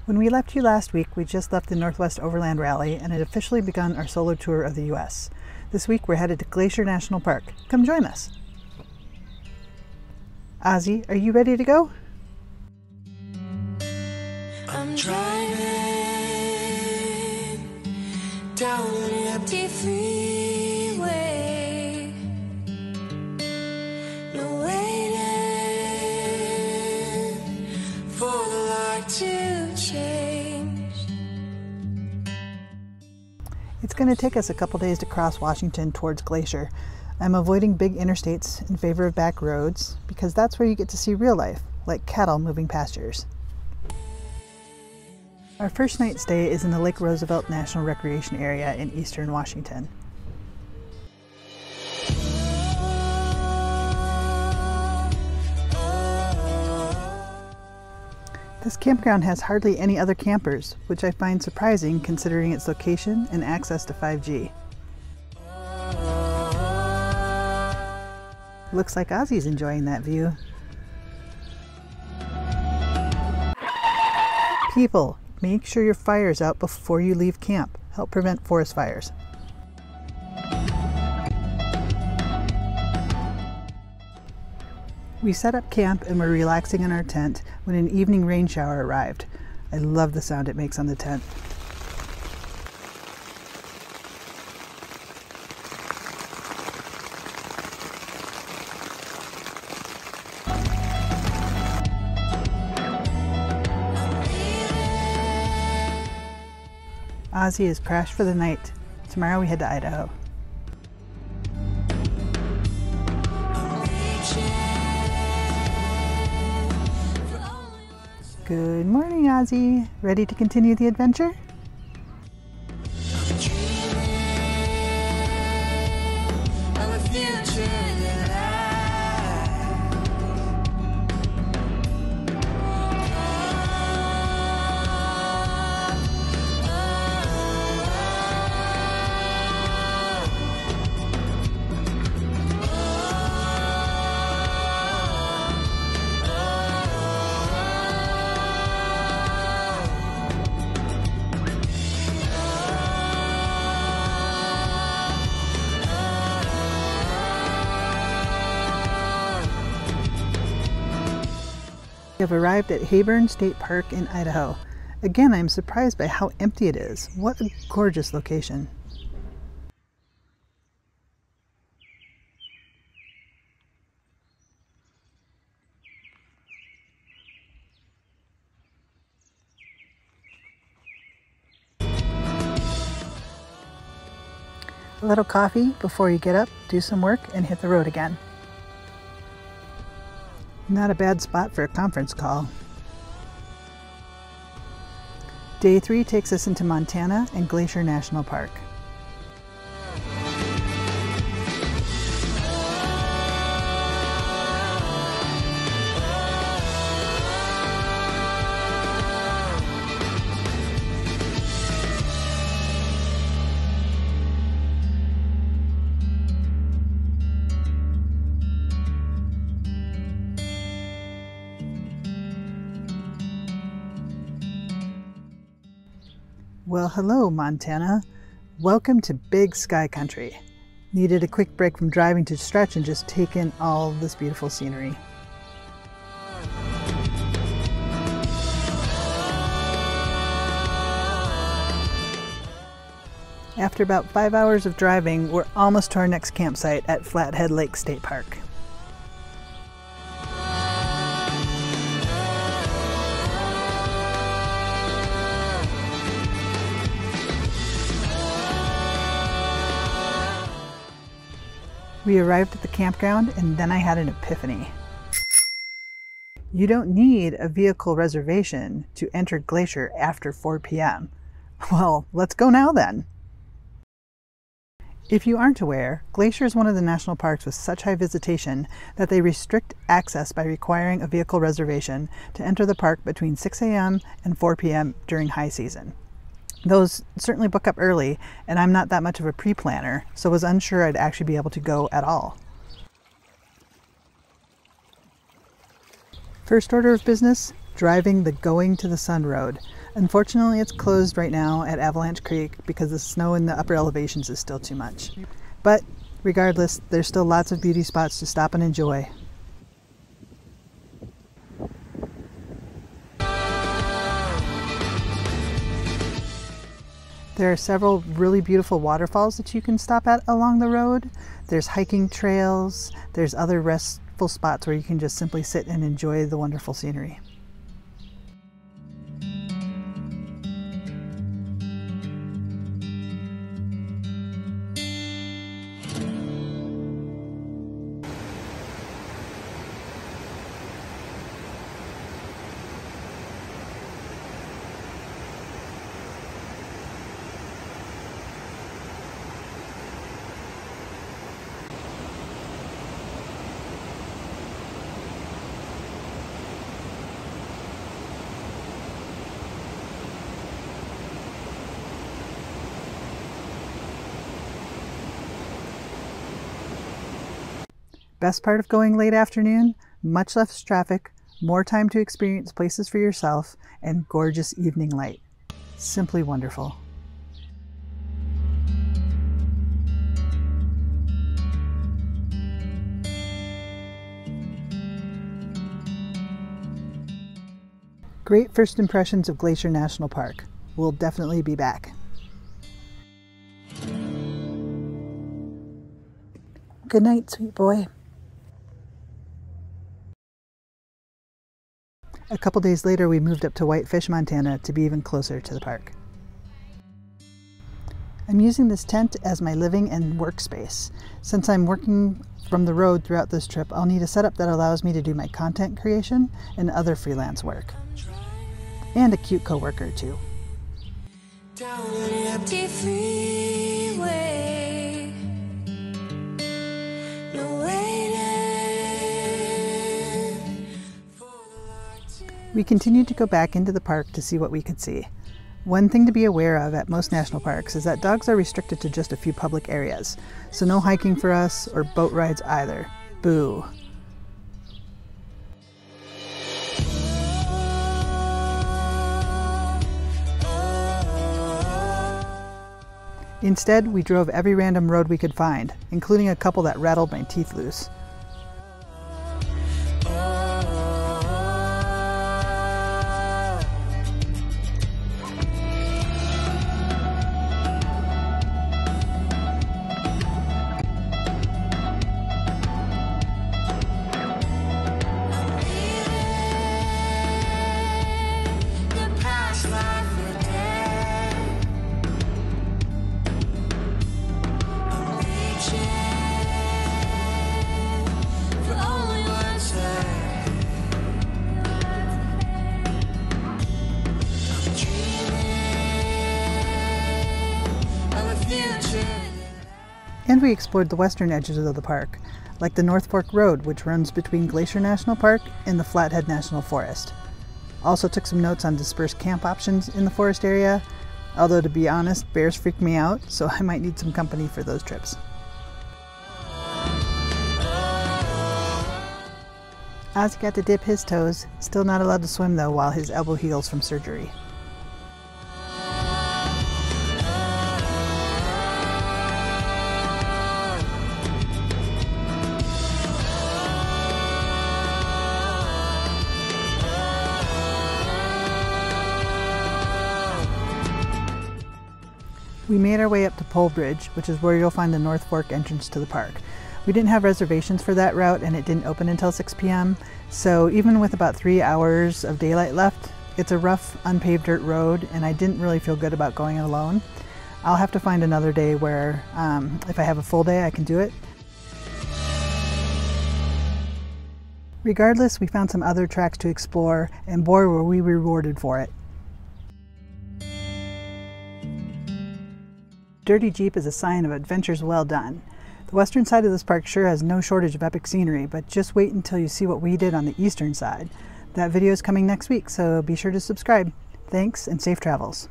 When we left you last week, we just left the Northwest Overland Rally and had officially begun our solo tour of the U.S. This week we're headed to Glacier National Park. Come join us. Ozzie, are you ready to go? I'm driving down an empty freeway. No waiting for the light to change. It's going to take us a couple days to cross Washington towards Glacier. I'm avoiding big interstates in favor of back roads because that's where you get to see real life, like cattle moving pastures. Our first night stay is in the Lake Roosevelt National Recreation Area in eastern Washington. This campground has hardly any other campers, which I find surprising considering its location and access to 5G. Looks like Ozzie's enjoying that view. People, make sure your fire's out before you leave camp. Help prevent forest fires. We set up camp and were relaxing in our tent when an evening rain shower arrived. I love the sound it makes on the tent. Ozzie has crashed for the night. Tomorrow we head to Idaho. Good morning, Ozzie. Ready to continue the adventure? We have arrived at Hayburn State Park in Idaho. Again, I'm surprised by how empty it is. What a gorgeous location. A little coffee before you get up, do some work, and hit the road again. Not a bad spot for a conference call. Day 3 takes us into Montana and Glacier National Park. Well, hello, Montana. Welcome to Big Sky Country. Needed a quick break from driving to stretch and just take in all this beautiful scenery. After about 5 hours of driving, we're almost to our next campsite at Flathead Lake State Park. We arrived at the campground and then I had an epiphany. You don't need a vehicle reservation to enter Glacier after 4 p.m. Well, let's go now then. If you aren't aware, Glacier is one of the national parks with such high visitation that they restrict access by requiring a vehicle reservation to enter the park between 6 a.m. and 4 p.m. during high season. Those certainly book up early, and I'm not that much of a pre-planner, so was unsure I'd actually be able to go at all. First order of business, driving the Going to the Sun Road, Unfortunately, it's closed right now at Avalanche Creek because the snow in the upper elevations is still too much. But regardless, there's still lots of beauty spots to stop and enjoy. There are several really beautiful waterfalls that you can stop at along the road. There's hiking trails, there's other restful spots where you can just simply sit and enjoy the wonderful scenery. Best part of going late afternoon, much less traffic, more time to experience places for yourself, and gorgeous evening light. Simply wonderful. Great first impressions of Glacier National Park. We'll definitely be back. Good night, sweet boy. A couple days later, we moved up to Whitefish, Montana to be even closer to the park. I'm using this tent as my living and workspace. Since I'm working from the road throughout this trip, I'll need a setup that allows me to do my content creation and other freelance work. And a cute coworker too. Down an empty freeway. No waiting. We continued to go back into the park to see what we could see. One thing to be aware of at most national parks is that dogs are restricted to just a few public areas, so no hiking for us or boat rides either. Boo. Instead, we drove every random road we could find, including a couple that rattled my teeth loose. And we explored the western edges of the park, like the North Fork Road, which runs between Glacier National Park and the Flathead National Forest. Also took some notes on dispersed camp options in the forest area, although to be honest, bears freak me out, so I might need some company for those trips. Ozzie got to dip his toes, still not allowed to swim though while his elbow heals from surgery. We made our way up to Pole Bridge, which is where you'll find the North Fork entrance to the park. We didn't have reservations for that route and it didn't open until 6 p.m. So even with about 3 hours of daylight left, it's a rough, unpaved dirt road and I didn't really feel good about going alone. I'll have to find another day where if I have a full day, I can do it. Regardless, we found some other tracks to explore and boy were we rewarded for it. Dirty Jeep is a sign of adventures well done. The western side of this park sure has no shortage of epic scenery, but just wait until you see what we did on the eastern side. That video is coming next week, so be sure to subscribe. Thanks and safe travels.